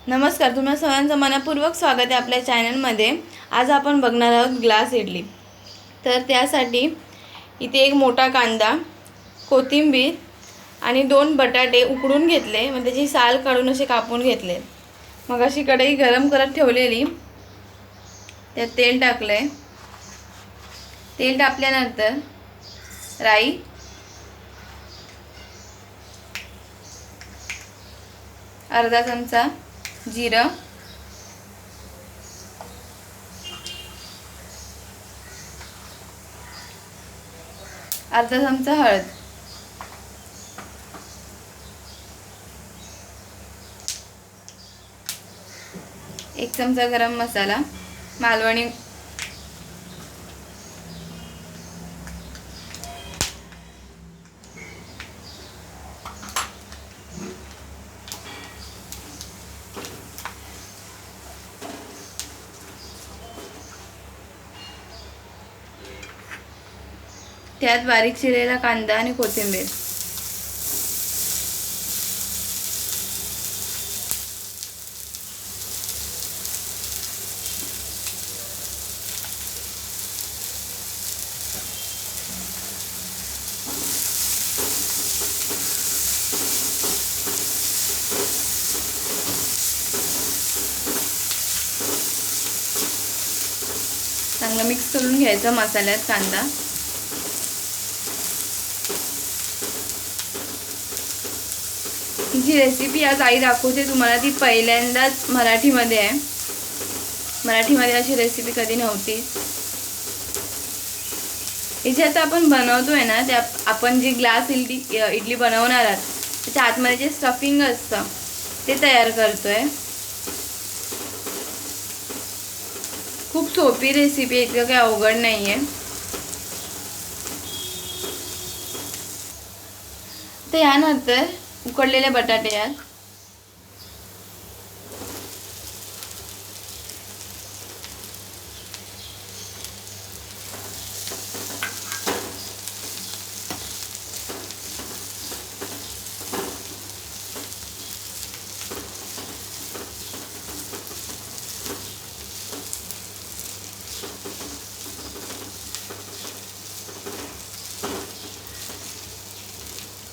नमस्कार, तुम्हा सर्वांचं मनपूर्वक स्वागत आहे आपल्या चॅनलमध्ये। आज आपण बघणार आहोत ग्लास इडली। तर त्यासाठी इथे एक मोठा कांदा, कोथिंबीर आणि 2 बटाटे उकडून घेतले, म्हणजे त्याची साल काढून असे कापून घेतले। मग अशी कढई गरम करत ठेवलेली, त्यात तेल टाकले। तेल तापल्यानंतर राई, अर्धा चमचा जिरं, अर्धा चमचा हळद, एक चमचा गरम मसाला, मालवणी त्यात बारीक चिरलेला कांदा आणि कोथिंबीर, चांगलं मिक्स करून घ्यायचं मसाल्यात कांदा। ही जी रेसिपी आज आई दाखवते तुम्हाला, ती पहिल्यांदाच मराठीमध्ये आहे। मराठीमध्ये अशी रेसिपी कधी नव्हती। ही जी आता आपण बनवतोय ना, त्या आपण जी ग्लास इडली बनवणार आहात, त्याच्या आतमध्ये जे स्टफिंग असतं ते तयार करतोय। खूप सोपी रेसिपी आहे, इतकं काही अवघड नाही आहे। तर यानंतर उकडलेले बटाटे यात,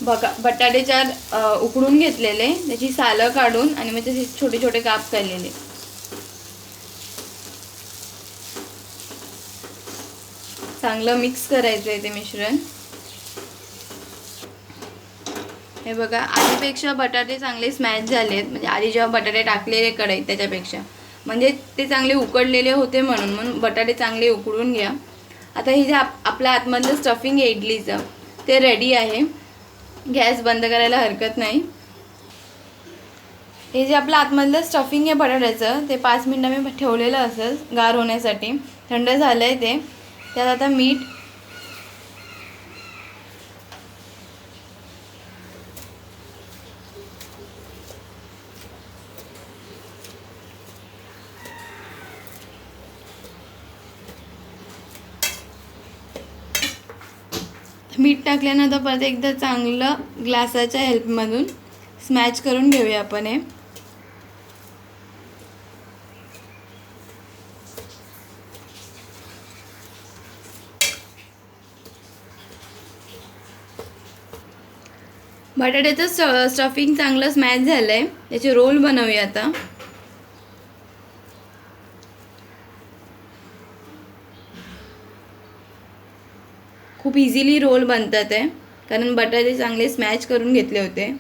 बघा बटाटे 4 उकडून घेतलेले, त्याची सालं काढून आणि मग त्याचे छोटे छोटे काप केलेले। चांगलं मिक्स करायचं आहे ते मिश्रण। हे बघा, आधीपेक्षा बटाटे चांगले स्मॅश झालेत, म्हणजे आधी जेव्हा बटाटे टाकलेले कढईत त्याच्यापेक्षा, म्हणजे ते चांगले उकडलेले होते म्हणून बटाटे चांगले उकडून घ्या। आता ही जे आपल्या आतमधलं स्टफिंग आहे इडलीचं, ते रेडी आहे। गॅस बंद करायला हरकत नाही। हे जे आपलं आतमधलं स्टफिंग आहे बटाट्याचं, ते 5 मिनिटं मी ठेवलेलं असेल गार होण्यासाठी। थंड झालं आहे ते। त्यात आता मीठ, मीठ टाकल्यानंतर परत एकदा चांगलं ग्लासाच्या हेल्पमधून स्मॅश करून घेऊया आपण हे। बटाट्याचं स्टफिंग चांगलं स्मॅश झालं आहे, त्याचे रोल बनवूया आता। खूप इझिली रोल बनतात आहे, कारण बटाटे चांगले स्मॅश करून घेतले होते।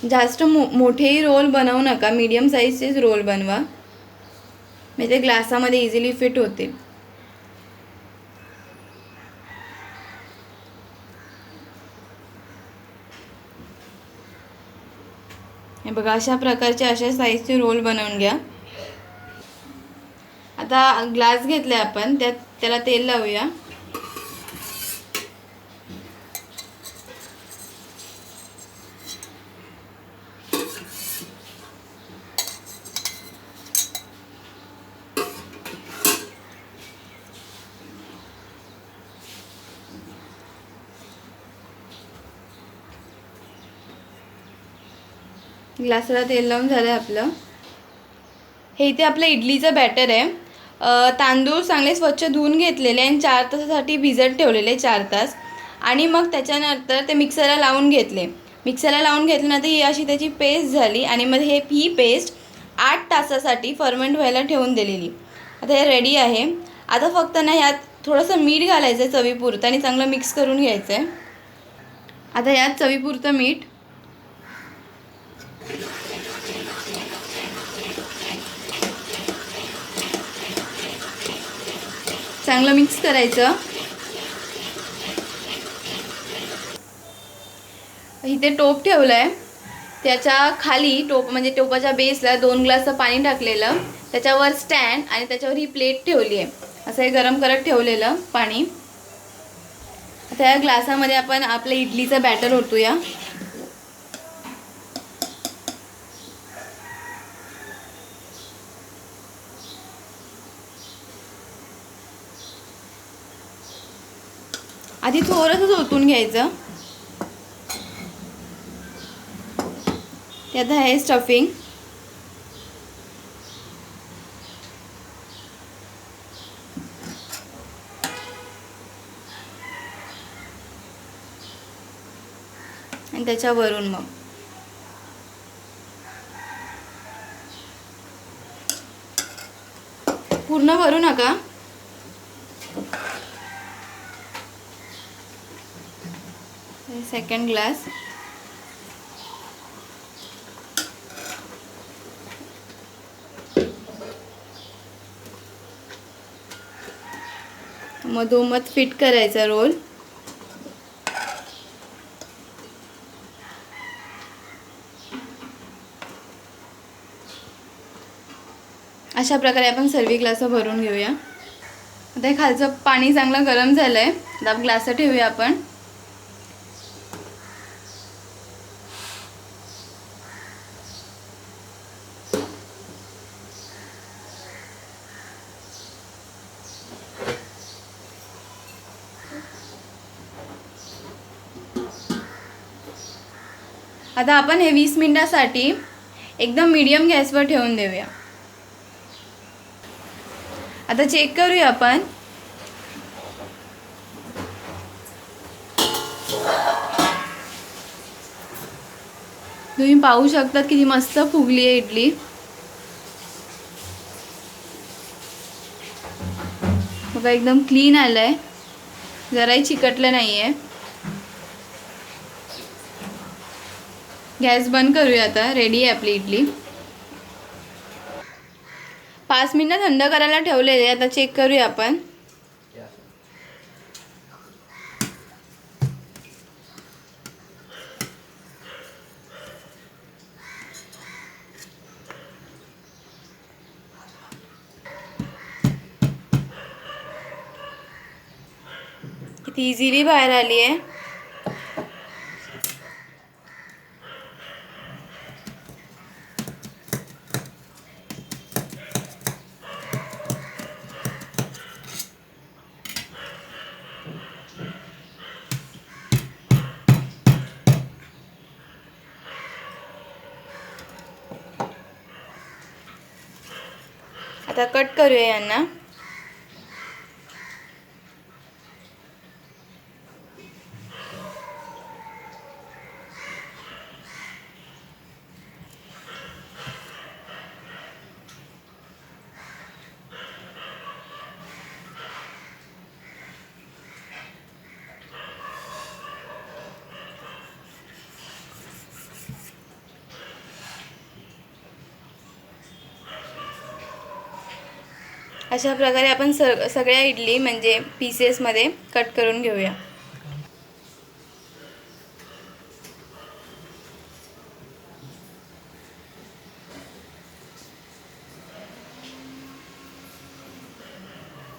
जास्त मोठेही रोल बनवू नका, मीडियम साईजचेच रोल बनवा, म्हणजे ते ग्लासामध्ये इझिली फिट होतील। हे बघा, अशा प्रकारचे अशा साईजचे रोल बनवून घ्या। आता ग्लास घेतला आपण, त्याला तेल लावूया. ग्लासला तेल लावून झालं आपलं. हे इथे आपलं इडलीचं बॅटर आहे. तांदूळ चांगले स्वच्छ धुवून घेतलेले आणि 4 तासासाठी भिजत ठेवलेले 4 तास. आणि मग त्याच्यानंतर ते मिक्सरला लावून घेतले. मिक्सरला लावून घेतल्यानंतर ही अशी त्याची पेस्ट झाली आणि मग ही पेस्ट 8 तासासाठी फर्मेंट व्हायला ठेवून दिलेली. आता हे रेडी आहे. आता फक्त ना ह्यात थोडंसं मीठ घालायचं आहे चवीपुरतं आणि चांगलं मिक्स करून घ्यायचं आहे. आता यात चवीपुरतं मीठ, चांगलं मिक्स करायचं. इथे टोप ठेवलं आहे, त्याच्या खाली म्हणजे टोपाच्या बेसला 2 ग्लास पाणी टाकलेलं, त्याच्यावर स्टँड आणि त्याच्यावर ही प्लेट ठेवली आहे. असं हे गरम करत ठेवलेलं पाणी. आता या ग्लासामध्ये आपण आपलं इडलीचं बॅटर ओतूया. आधी थोडंसंच ओतून घ्यायचं. त्यात आहे स्टफिंग. आणि त्याच्यावरून मग पूर्ण भरू नका. Second glass. मधोमध फिट करायचा रोल. अशा प्रकारे आपण सर्व ग्लास भरून घेऊया. आता हे खालचं पाणी चांगलं गरम झालं आहे. आता ग्लास ठेवूया आपण. आता आपण हे 20 मिनिटासाठी एकदम मीडियम गॅसवर ठेवून देऊया. आता चेक करूया आपण. तुम्ही पाहू शकता किती मस्त फुगली आहे इडली. बघा एकदम क्लीन आलंय, जराही चिकटलं नाहीये. गॅस बंद करूया. आता रेडी आहे आपली इडली. 5 मिनिटं थंड करायला ठेवलेले. आता चेक करूया आपण. किती इझिली बाहेर आली आहे. आता कट करूया यांना. अशा प्रकारे आपण सगळ्या इडली म्हणजे पीसेसमध्ये कट करून घेऊया.